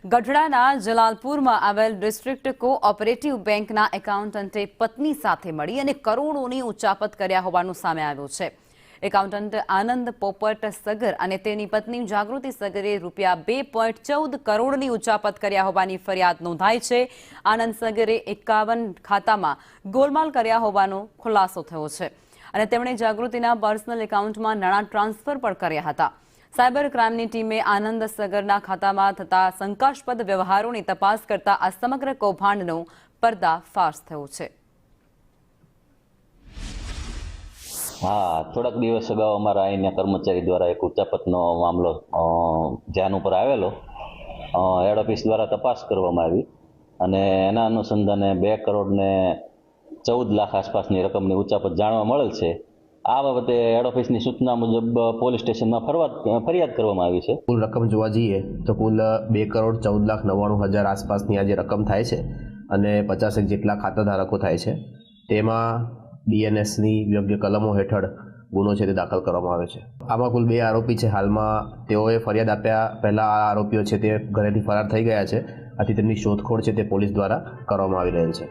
ગઢડાના જલાલપુરમાં આવેલ district cooperative બેંકના એકાઉન્ટન્ટે પત્ની સાથે મળી અને કરોડોની ઉચાપત કર્યા હોવાનું સામે આવ્યું છે। એકાઉન્ટન્ટ આનંદ પોપટ સગર અને તેની પત્ની જાગૃતિ સગરે રૂપિયા 2.14 કરોડની ઉચાપત કર્યા હોવાની ફરિયાદ નોંધાઈ છે। આનંદ સગરે 51 ખાતામાં ગોલમાલ કર્યા હોવાનો ખુલાસો થયો છે અને તેમણે જાગૃતિના પર્સનલ એકાઉન્ટમાં નાણાં ટ્રાન્સફર પણ કર્યા હતા। સાયબર ક્રાઇમની ટીમે આનંદ સગરના ખાતામાં થતા શંકાસ્પદ વ્યવહારોની તપાસ કરતા આ સમગ્ર કૌભાંડનો પર્દાફાશ થયો છે। हाँ, थोड़ाक दिवस अगाऊ अमरा अहींना कर्मचारी द्वारा एक उच्चापतनो मामलो ધ્યાન ઉપર આવેલો। હેડ ઓફિસ દ્વારા તપાસ કરવામાં આવી અને એના અનુસંધાને 2 કરોડ ને 14 લાખ આસપાસની રકમની ઉચ્ચાપત જાણવા મળેલ છે। આ બાબતે હેડ ઓફિસની સૂચના મુજબ પોલીસ સ્ટેશનમાં ફરિયાદ કરવામાં આવી છે। કુલ રકમ જોવા જઈએ તો કુલ 2,94,99,000 આસપાસની આ જે રકમ થાય છે અને 50 જેટલા ખાતાધારકો થાય છે। તેમાં બીએનએસની યોગ્ય કલમો હેઠળ ગુનો છે તે દાખલ કરવામાં આવે છે। આમાં કુલ 2 આરોપી છે। હાલમાં તેઓએ ફરિયાદ આપ્યા પહેલા આ આરોપીઓ છે તે ઘરેથી ફરાર થઈ ગયા છે, આથી તેમની શોધખોળ છે તે પોલીસ દ્વારા કરવામાં આવી રહેલ છે।